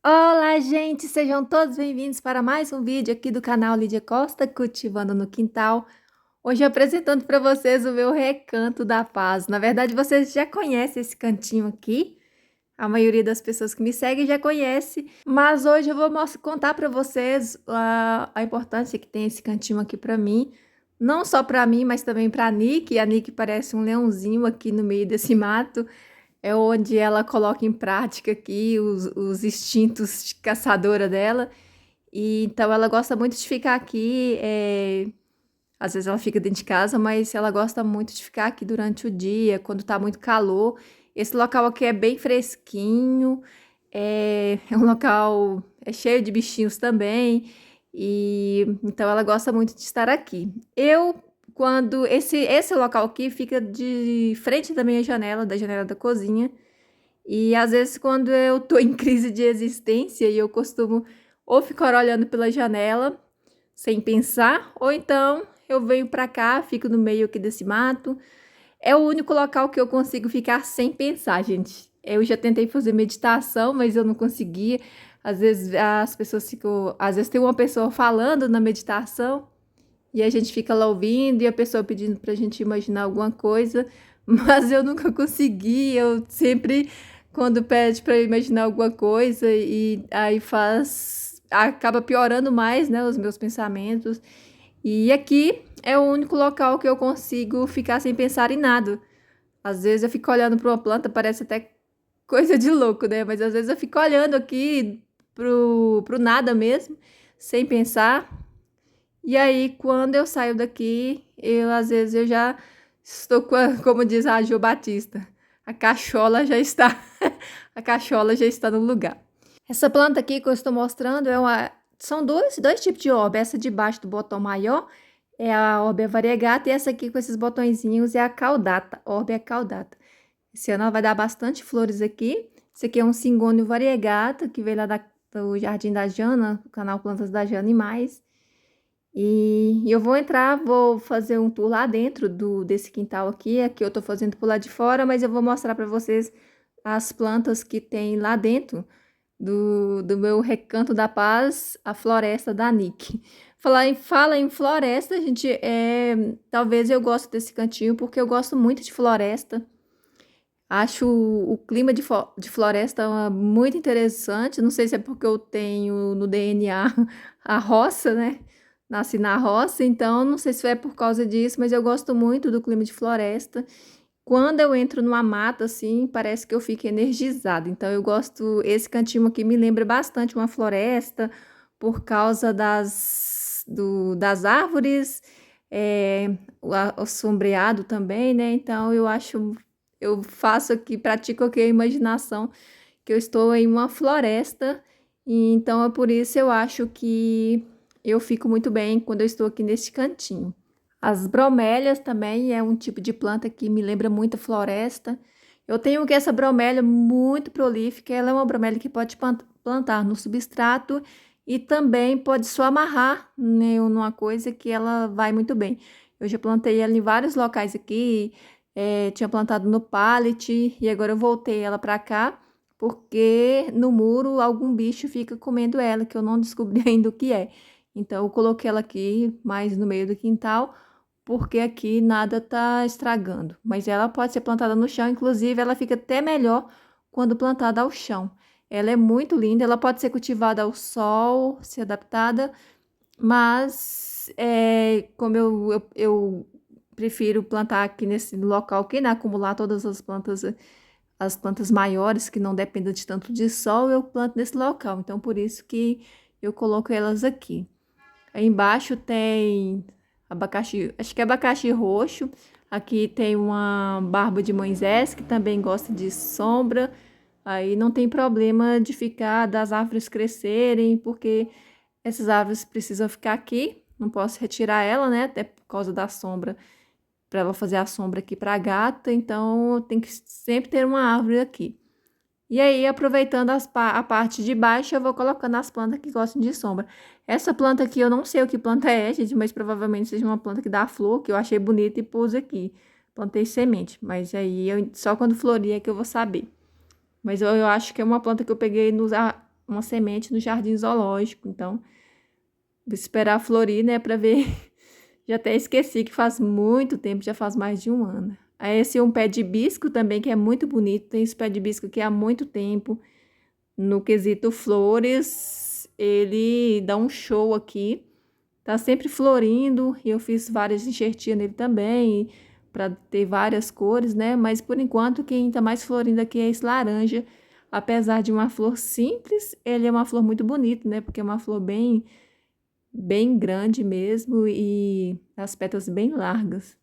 Olá, gente! Sejam todos bem-vindos para mais um vídeo aqui do canal Lídia Costa, Cultivando no Quintal. Hoje apresentando para vocês o meu Recanto da Paz. Na verdade, vocês já conhecem esse cantinho aqui. A maioria das pessoas que me seguem já conhece. Mas hoje eu vou contar para vocês a importância que tem esse cantinho aqui para mim. Não só para mim, mas também para a Nick. A Nick parece um leãozinho aqui no meio desse mato. É onde ela coloca em prática aqui os instintos de caçadora dela. E então ela gosta muito de ficar aqui. Às vezes ela fica dentro de casa, mas ela gosta muito de ficar aqui durante o dia, quando tá muito calor. Esse local aqui é bem fresquinho, é um local cheio de bichinhos também. E então ela gosta muito de estar aqui. Quando esse local aqui fica de frente da minha janela, da janela da cozinha. E às vezes quando eu tô em crise de existência e eu costumo ou ficar olhando pela janela sem pensar, ou então eu venho pra cá, fico no meio aqui desse mato. É o único local que eu consigo ficar sem pensar, gente. Eu já tentei fazer meditação, mas eu não conseguia. Às vezes as pessoas ficam, às vezes tem uma pessoa falando na meditação e a gente fica lá ouvindo e a pessoa pedindo pra gente imaginar alguma coisa, mas eu nunca consegui. Eu sempre, quando pede pra eu imaginar alguma coisa, e aí acaba piorando mais, né, os meus pensamentos. E aqui é o único local que eu consigo ficar sem pensar em nada. Às vezes eu fico olhando para uma planta, parece até coisa de louco, né? Mas às vezes eu fico olhando aqui pro nada mesmo, sem pensar. E aí, quando eu saio daqui, às vezes eu já estou como diz a Jo Batista, a cachola já está, a cachola já está no lugar. Essa planta aqui que eu estou mostrando são dois tipos de orbe. Essa de baixo do botão maior é a Orbea variegata e essa aqui com esses botõezinhos é a caudata, Orbea caudata. Esse ano ela vai dar bastante flores aqui. Esse aqui é um cingônio variegata que veio lá do Jardim da Jana, o canal Plantas da Jana e mais. E eu vou entrar, vou fazer um tour lá dentro desse quintal aqui. Aqui eu tô fazendo por lá de fora, mas eu vou mostrar para vocês as plantas que tem lá dentro do meu Recanto da Paz, a floresta da Nick. Fala em floresta, gente, talvez eu goste desse cantinho porque eu gosto muito de floresta. Acho o clima de floresta muito interessante. Não sei se é porque eu tenho no DNA a roça, né? Nasci na roça, então não sei se é por causa disso, mas eu gosto muito do clima de floresta. Quando eu entro numa mata, assim, parece que eu fico energizada. Então, eu gosto. Esse cantinho aqui me lembra bastante uma floresta, por causa das árvores, o sombreado também, né? Então, eu faço aqui, pratico aqui a imaginação que eu estou em uma floresta. E então, é por isso eu acho que eu fico muito bem quando eu estou aqui neste cantinho. As bromélias também é um tipo de planta que me lembra muito a floresta. Eu tenho aqui essa bromélia muito prolífica. Ela é uma bromélia que pode plantar no substrato e também pode só amarrar, né, numa coisa que ela vai muito bem. Eu já plantei ela em vários locais aqui. Tinha plantado no pallet e agora eu voltei ela para cá porque no muro algum bicho fica comendo ela, que eu não descobri ainda o que é. Então eu coloquei ela aqui mais no meio do quintal porque aqui nada tá estragando. Mas ela pode ser plantada no chão, inclusive ela fica até melhor quando plantada ao chão. Ela é muito linda, ela pode ser cultivada ao sol, ser adaptada, mas como eu prefiro plantar aqui nesse local aqui, né, acumular todas as plantas maiores que não dependem de tanto de sol, eu planto nesse local. Então, por isso que eu coloco elas aqui. Aí embaixo tem abacaxi, acho que é abacaxi roxo. Aqui tem uma barba de Moisés, que também gosta de sombra. Aí não tem problema de ficar das árvores crescerem, porque essas árvores precisam ficar aqui. Não posso retirar ela, né? Até por causa da sombra, para ela fazer a sombra aqui para a gata. Então tem que sempre ter uma árvore aqui. E aí, aproveitando a parte de baixo, eu vou colocando as plantas que gostam de sombra. Essa planta aqui, eu não sei o que planta é, gente, mas provavelmente seja uma planta que dá flor, que eu achei bonita e pus aqui. Plantei semente, mas aí só quando florir é que eu vou saber. Mas eu acho que é uma planta que eu peguei uma semente no jardim zoológico. Então, vou esperar florir, né, para ver. Já até esqueci que faz muito tempo, já faz mais de um ano. Aí esse é um pé de hibisco também, que é muito bonito. Tem esse pé de hibisco aqui há muito tempo. No quesito flores, ele dá um show aqui. Tá sempre florindo e eu fiz várias enxertinhas nele também, para ter várias cores, né? Mas por enquanto quem tá mais florindo aqui é esse laranja. Apesar de uma flor simples, ele é uma flor muito bonita, né? Porque é uma flor bem grande mesmo e as pétalas bem largas.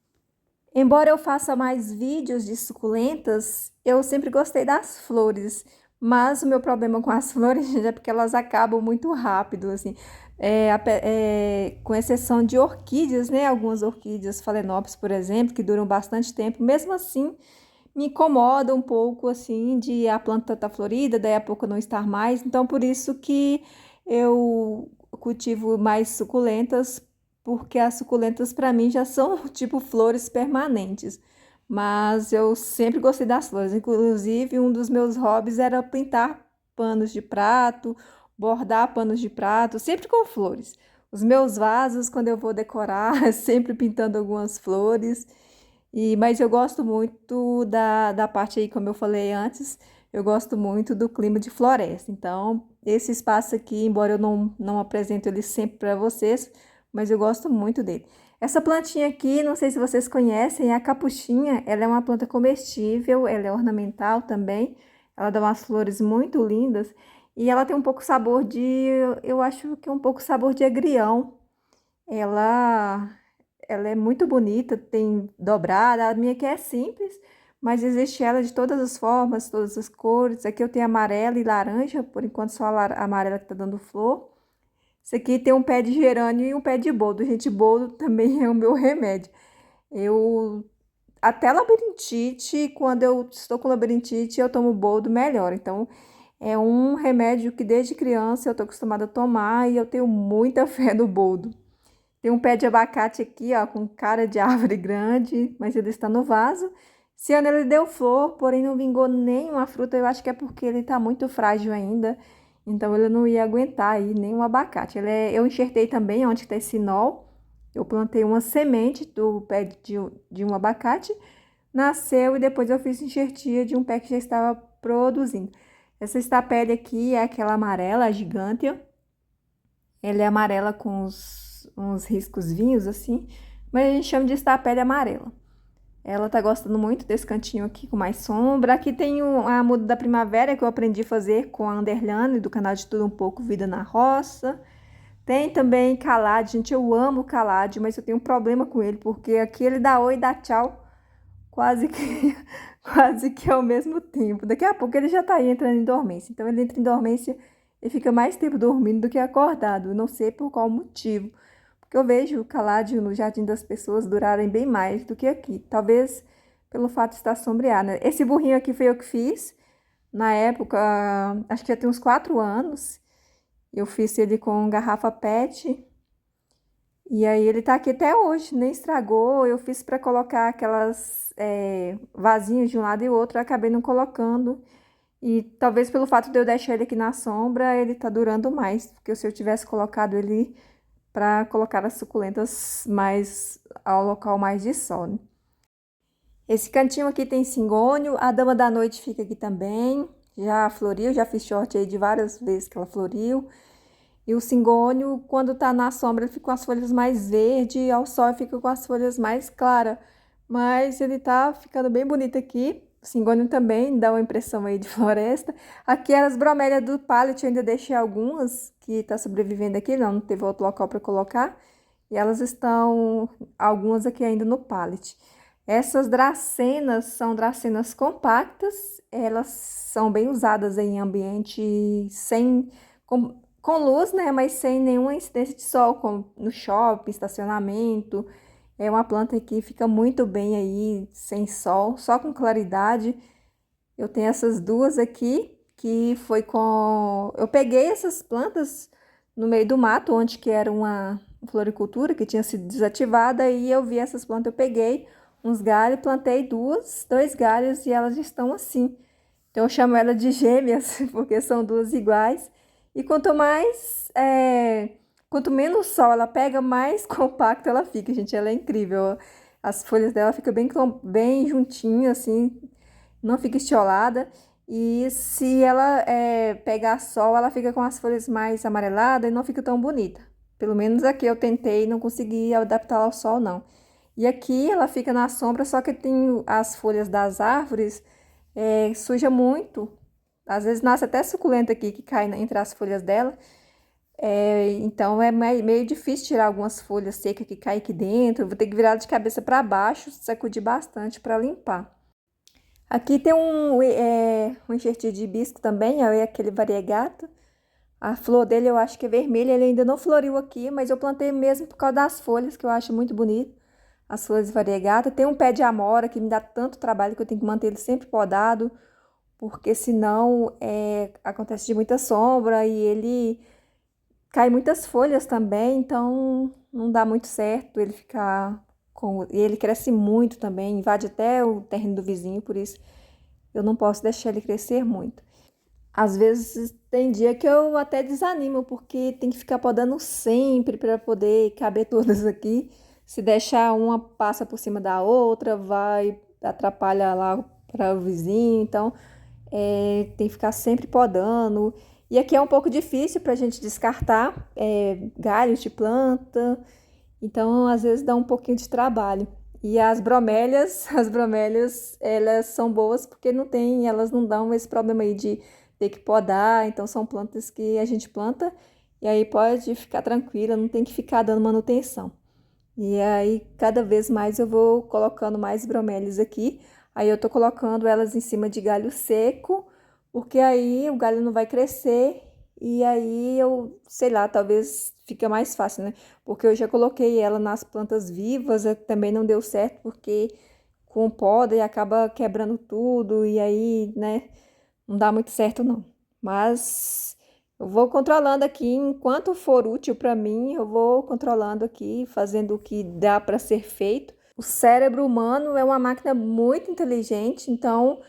Embora eu faça mais vídeos de suculentas, eu sempre gostei das flores, mas o meu problema com as flores é porque elas acabam muito rápido, assim, com exceção de orquídeas, né? Algumas orquídeas Phalaenopsis, por exemplo, que duram bastante tempo, mesmo assim me incomoda um pouco, assim, de a planta estar florida, daí a pouco não estar mais, então por isso que eu cultivo mais suculentas, porque as suculentas para mim já são tipo flores permanentes. Mas eu sempre gostei das flores. Inclusive, um dos meus hobbies era pintar panos de prato, bordar panos de prato, sempre com flores. Os meus vasos, quando eu vou decorar, sempre pintando algumas flores. Mas eu gosto muito da parte aí, como eu falei antes, eu gosto muito do clima de floresta. Então, esse espaço aqui, embora eu não apresente ele sempre para vocês, mas eu gosto muito dele. Essa plantinha aqui, não sei se vocês conhecem, é a capuchinha. Ela é uma planta comestível, ela é ornamental também. Ela dá umas flores muito lindas. E ela tem um pouco sabor eu acho que é um pouco sabor de agrião. Ela, ela é muito bonita, tem dobrada. A minha aqui é simples, mas existe ela de todas as formas, todas as cores. Aqui eu tenho amarela e laranja, por enquanto só a amarela que tá dando flor. Esse aqui tem um pé de gerânio e um pé de boldo. Gente, boldo também é o meu remédio. Eu até labirintite, quando eu estou com labirintite, eu tomo boldo melhor. Então, é um remédio que desde criança eu estou acostumada a tomar e eu tenho muita fé no boldo. Tem um pé de abacate aqui, ó, com cara de árvore grande, mas ele está no vaso. Esse ano ele deu flor, porém não vingou nenhuma fruta. Eu acho que é porque ele está muito frágil ainda. Então ele não ia aguentar aí nenhum abacate. Eu enxertei também onde está esse nó. Eu plantei uma semente do pé de um abacate, nasceu e depois eu fiz enxertia de um pé que já estava produzindo. Essa estapélia aqui é aquela amarela, a gigântea. Ela é amarela com uns riscos vinhos assim, mas a gente chama de estapélia amarela. Ela tá gostando muito desse cantinho aqui com mais sombra. Aqui tem a muda da primavera que eu aprendi a fazer com a Underline do canal de Tudo Um Pouco Vida na Roça. Tem também calade, gente, eu amo calade, mas eu tenho um problema com ele, porque aqui ele dá oi e dá tchau, quase que, quase que ao mesmo tempo. Daqui a pouco ele já tá aí entrando em dormência, então ele entra em dormência e fica mais tempo dormindo do que acordado, eu não sei por qual motivo, porque eu vejo o calade no jardim das pessoas durarem bem mais do que aqui, talvez pelo fato de estar sombreado, né? Esse burrinho aqui foi eu que fiz, na época, acho que já tem uns 4 anos, eu fiz ele com garrafa PET. E aí ele tá aqui até hoje, nem estragou. Eu fiz para colocar aquelas vasinhos de um lado e outro, eu acabei não colocando. E talvez pelo fato de eu deixar ele aqui na sombra, ele tá durando mais. Porque se eu tivesse colocado ele para colocar as suculentas mais ao local mais de sol, né? Esse cantinho aqui tem cingônio, a dama da noite fica aqui também. Já floriu, já fiz short aí de várias vezes que ela floriu. E o cingônio, quando tá na sombra, ele fica com as folhas mais verdes, ao sol ele fica com as folhas mais claras. Mas ele tá ficando bem bonito aqui. O cingônio também dá uma impressão aí de floresta. Aqui as bromélias do pallet, eu ainda deixei algumas que tá sobrevivendo aqui, não teve outro local para colocar. E elas estão, algumas aqui ainda no pallet. Essas dracenas são dracenas compactas, elas são bem usadas em ambiente com luz, né, mas sem nenhuma incidência de sol, como no shopping, estacionamento. É uma planta que fica muito bem aí, sem sol, só com claridade. Eu tenho essas duas aqui, que foi com... Eu peguei essas plantas no meio do mato, onde que era uma floricultura que tinha sido desativada, e eu vi essas plantas, eu peguei uns galhos, plantei dois galhos e elas estão assim. Então eu chamo ela de gêmeas, porque são duas iguais. E quanto menos sol ela pega, mais compacta ela fica, gente. Ela é incrível. As folhas dela ficam bem juntinhas, assim, não fica estiolada. E se ela pegar sol, ela fica com as folhas mais amareladas e não fica tão bonita. Pelo menos aqui eu tentei e não consegui adaptar ao sol, não. E aqui ela fica na sombra, só que tem as folhas das árvores, suja muito. Às vezes nasce até suculenta aqui que cai entre as folhas dela. Então é meio difícil tirar algumas folhas secas que caem aqui dentro. Eu vou ter que virar de cabeça para baixo, sacudir bastante para limpar. Aqui tem um enxertinho de hibisco também, é aquele variegato. A flor dele eu acho que é vermelha, ele ainda não floriu aqui, mas eu plantei mesmo por causa das folhas, que eu acho muito bonito. As flores variegatas. Tem um pé de amora que me dá tanto trabalho que eu tenho que manter ele sempre podado, porque senão acontece de muita sombra e ele cai muitas folhas também, então não dá muito certo ele ficar com... E ele cresce muito também, invade até o terreno do vizinho, por isso eu não posso deixar ele crescer muito. Às vezes tem dia que eu até desanimo, porque tem que ficar podando sempre para poder caber todas aqui. Se deixar uma passa por cima da outra, vai atrapalhar lá para o vizinho, então tem que ficar sempre podando. E aqui é um pouco difícil para a gente descartar galhos de planta, então às vezes dá um pouquinho de trabalho. E as bromélias, elas são boas porque elas não dão esse problema aí de ter que podar, então são plantas que a gente planta e aí pode ficar tranquila, não tem que ficar dando manutenção. E aí, cada vez mais eu vou colocando mais bromélias aqui. Aí eu tô colocando elas em cima de galho seco, porque aí o galho não vai crescer e aí sei lá, talvez fica mais fácil, né? Porque eu já coloquei ela nas plantas vivas, também não deu certo, porque com poda e acaba quebrando tudo e aí, né, não dá muito certo não. Mas eu vou controlando aqui, enquanto for útil para mim, eu vou controlando aqui, fazendo o que dá para ser feito. O cérebro humano é uma máquina muito inteligente, então,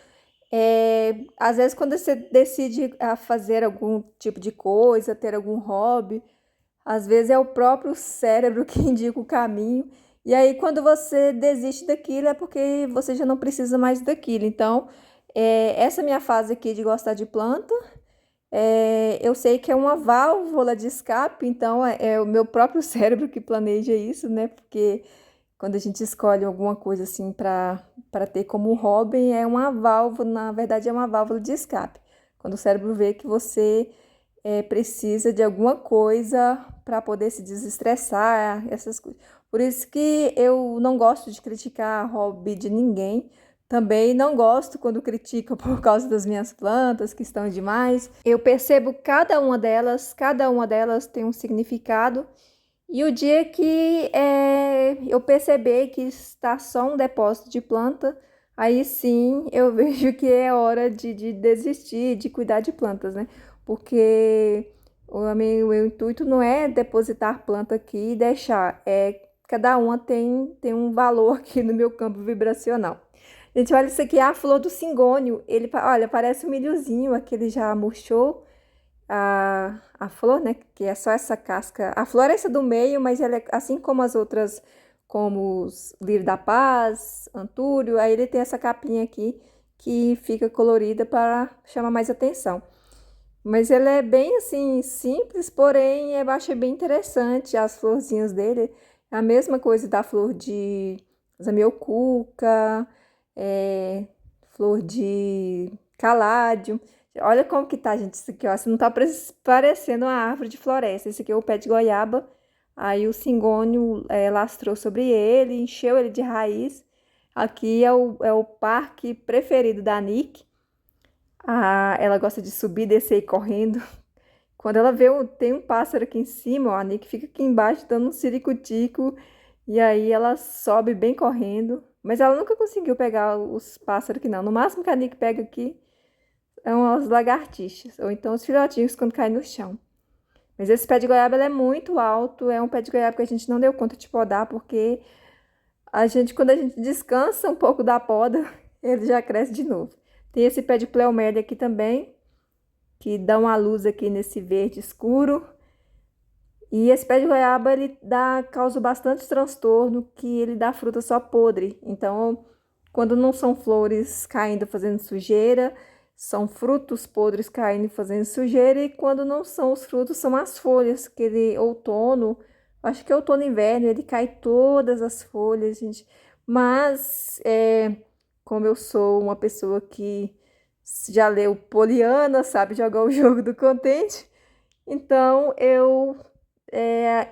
às vezes quando você decide fazer algum tipo de coisa, ter algum hobby, às vezes é o próprio cérebro que indica o caminho. E aí, quando você desiste daquilo, é porque você já não precisa mais daquilo. Então, essa minha fase aqui de gostar de planta, eu sei que é uma válvula de escape, então é o meu próprio cérebro que planeja isso, né? Porque quando a gente escolhe alguma coisa assim para ter como hobby, é uma válvula, na verdade é uma válvula de escape. Quando o cérebro vê que você precisa de alguma coisa para poder se desestressar, essas coisas. Por isso que eu não gosto de criticar hobby de ninguém. Também não gosto quando criticam por causa das minhas plantas, que estão demais. Eu percebo cada uma delas tem um significado. E o dia que eu perceber que está só um depósito de planta, aí sim eu vejo que é hora de desistir de cuidar de plantas, né? Porque o meu intuito não é depositar planta aqui e deixar, cada uma tem um valor aqui no meu campo vibracional. Gente, olha isso aqui, é a flor do cingônio. Olha, parece um milhozinho, aqui ele já murchou a flor, né? Que é só essa casca. A flor é essa do meio, mas ela é assim como as outras, como os lírio da paz, antúrio, aí ele tem essa capinha aqui que fica colorida para chamar mais atenção. Mas ela é bem assim, simples, porém eu achei bem interessante as florzinhas dele. É a mesma coisa da flor de zamioculca, flor de caládio. Olha como que tá, gente, isso aqui, ó. Isso não tá parecendo uma árvore de floresta. Esse aqui é o pé de goiaba. Aí o cingônio lastrou sobre ele, encheu ele de raiz. Aqui é o parque preferido da Nick. Ela gosta de subir, descer e correndo. Quando ela vê, tem um pássaro aqui em cima, ó, a Nick fica aqui embaixo dando um ciricutico. E aí ela sobe bem correndo. Mas ela nunca conseguiu pegar os pássaros aqui, não. No máximo que a Nick pega aqui são as lagartixas. Ou então os filhotinhos quando caem no chão. Mas esse pé de goiaba ele é muito alto. É um pé de goiaba que a gente não deu conta de podar, porque quando a gente descansa um pouco da poda, ele já cresce de novo. Tem esse pé de pleomélia aqui também, que dá uma luz aqui nesse verde escuro. E esse pé de goiaba, ele causa bastante transtorno, que ele dá fruta só podre. Então, quando não são flores caindo fazendo sujeira, são frutos podres caindo e fazendo sujeira. E quando não são os frutos, são as folhas, que ele, outono, acho que é outono e inverno, ele cai todas as folhas, gente. Mas, como eu sou uma pessoa que já leu Poliana, sabe jogar o jogo do contente, então eu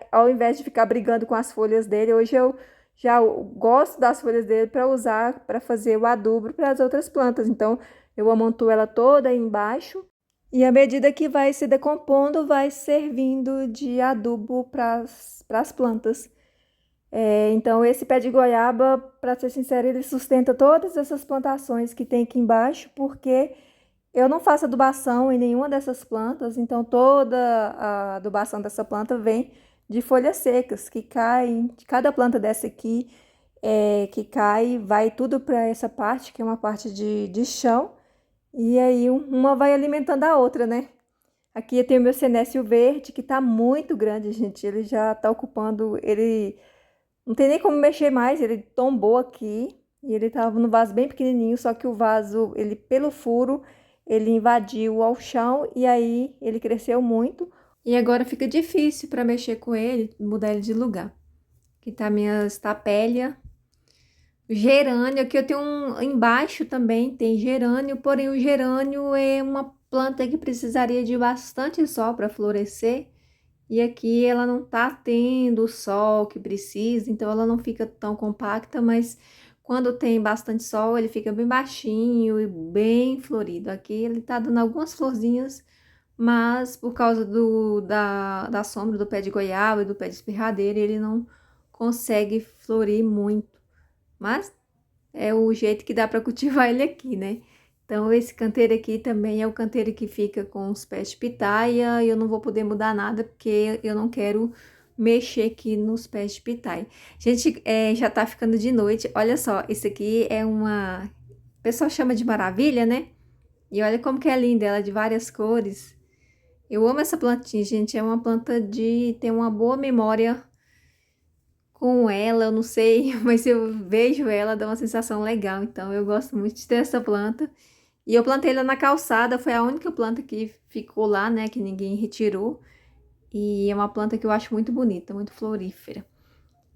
ao invés de ficar brigando com as folhas dele, hoje eu já gosto das folhas dele para usar para fazer o adubo para as outras plantas. Então eu amontoo ela toda aí embaixo e à medida que vai se decompondo, vai servindo de adubo para as plantas. Então esse pé de goiaba, para ser sincero, ele sustenta todas essas plantações que tem aqui embaixo, porque eu não faço adubação em nenhuma dessas plantas, então toda a adubação dessa planta vem de folhas secas que caem, de cada planta dessa aqui que cai, vai tudo para essa parte, que é uma parte de chão, e aí uma vai alimentando a outra, né? Aqui eu tenho meu senécio verde, que tá muito grande, gente, ele já tá ocupando, ele não tem nem como mexer mais, ele tombou aqui, e ele tava no vaso bem pequenininho, só que o vaso, ele pelo furo, ele invadiu ao chão e aí ele cresceu muito. E agora fica difícil para mexer com ele, mudar ele de lugar. Aqui tá minha estapélia. Gerânio, aqui eu tenho embaixo também tem gerânio, porém o gerânio é uma planta que precisaria de bastante sol para florescer. E aqui ela não tá tendo o sol que precisa, então ela não fica tão compacta, mas quando tem bastante sol, ele fica bem baixinho e bem florido. Aqui ele tá dando algumas florzinhas, mas por causa da sombra do pé de goiaba e do pé de espirradeira, ele não consegue florir muito. Mas é o jeito que dá para cultivar ele aqui, né? Então esse canteiro aqui também é o canteiro que fica com os pés de pitaia, e eu não vou poder mudar nada, porque eu não quero mexer aqui nos pés de pitaia. Gente, já tá ficando de noite. Olha só, isso aqui é uma... O pessoal chama de maravilha, né? E olha como que é linda, ela é de várias cores. Eu amo essa plantinha, gente. É uma planta de ter uma boa memória com ela, eu não sei, mas eu vejo ela, dá uma sensação legal. Então eu gosto muito de ter essa planta. E eu plantei ela na calçada, foi a única planta que ficou lá, né, que ninguém retirou. E é uma planta que eu acho muito bonita, muito florífera.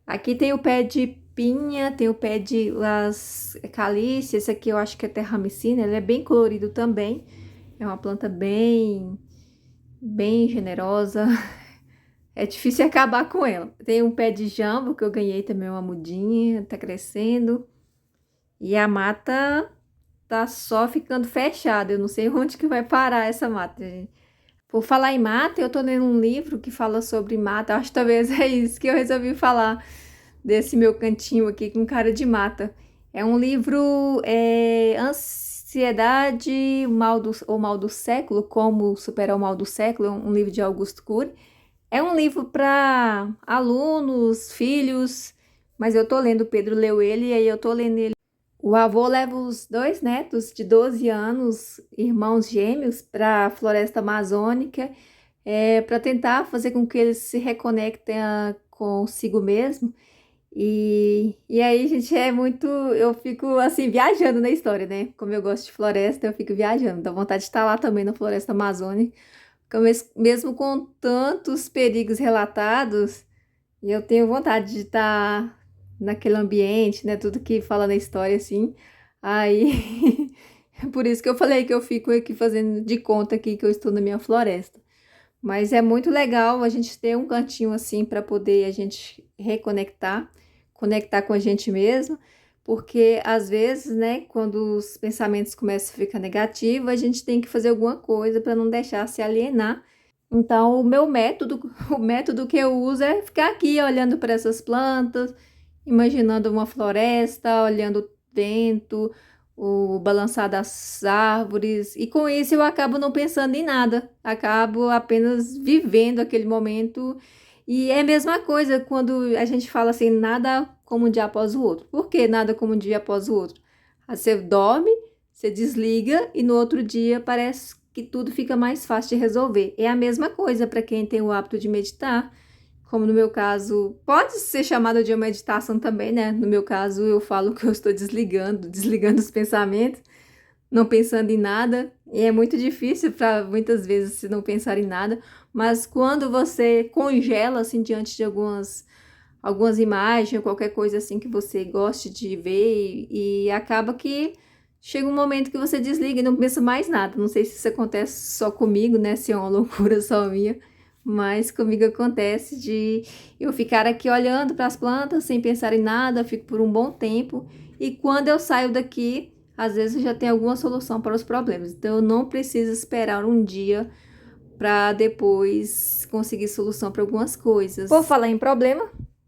Aqui tem o pé de pinha, tem o pé de las calíceas, esse aqui eu acho que é terramicina, ele é bem colorido também. É uma planta bem generosa. É difícil acabar com ela. Tem um pé de jambo que eu ganhei também, uma mudinha, tá crescendo. E a mata tá só ficando fechada, eu não sei onde que vai parar essa mata, gente. Por falar em mata, eu tô lendo um livro que fala sobre mata, acho que talvez é isso que eu resolvi falar, desse meu cantinho aqui com cara de mata. É um livro, Ansiedade, o Mal do Século, Como Superar o Mal do Século, um livro de Augusto Cury. É um livro para alunos, filhos, mas eu tô lendo, o Pedro leu ele, e aí eu tô lendo ele. O avô leva os dois netos de 12 anos, irmãos gêmeos, para a floresta amazônica, para tentar fazer com que eles se reconectem consigo mesmo. E aí, gente, eu fico assim, viajando na história, né? Como eu gosto de floresta, eu fico viajando. Dá vontade de estar lá também na floresta amazônica, mesmo com tantos perigos relatados, eu tenho vontade de estar naquele ambiente, né? Tudo que fala na história, assim. Aí, por isso que eu falei que eu fico aqui fazendo de conta aqui que eu estou na minha floresta. Mas é muito legal a gente ter um cantinho assim para poder a gente reconectar, conectar com a gente mesmo, porque às vezes, né, quando os pensamentos começam a ficar negativos, a gente tem que fazer alguma coisa para não deixar se alienar. Então, o meu método, o método que eu uso é ficar aqui olhando para essas plantas, imaginando uma floresta, olhando o vento, o balançar das árvores, e com isso eu acabo não pensando em nada, acabo apenas vivendo aquele momento. E é a mesma coisa quando a gente fala assim, nada como um dia após o outro. Por que nada como um dia após o outro? Você dorme, você desliga e no outro dia parece que tudo fica mais fácil de resolver. É a mesma coisa para quem tem o hábito de meditar, como no meu caso, pode ser chamado de uma meditação também, né? No meu caso, eu falo que eu estou desligando os pensamentos, não pensando em nada, e é muito difícil para muitas vezes se não pensar em nada, mas quando você congela assim diante de algumas imagens, qualquer coisa assim que você goste de ver e acaba que chega um momento que você desliga e não pensa mais nada. Não sei se isso acontece só comigo, né? Se é uma loucura só minha, mas comigo acontece de eu ficar aqui olhando para as plantas sem pensar em nada, fico por um bom tempo e quando eu saio daqui, às vezes eu já tenho alguma solução para os problemas. Então eu não preciso esperar um dia para depois conseguir solução para algumas coisas. Por falar em problema,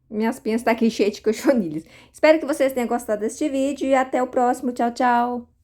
minhas pinhas estão aqui cheias de cochonilhas. Espero que vocês tenham gostado deste vídeo e até o próximo. Tchau, tchau!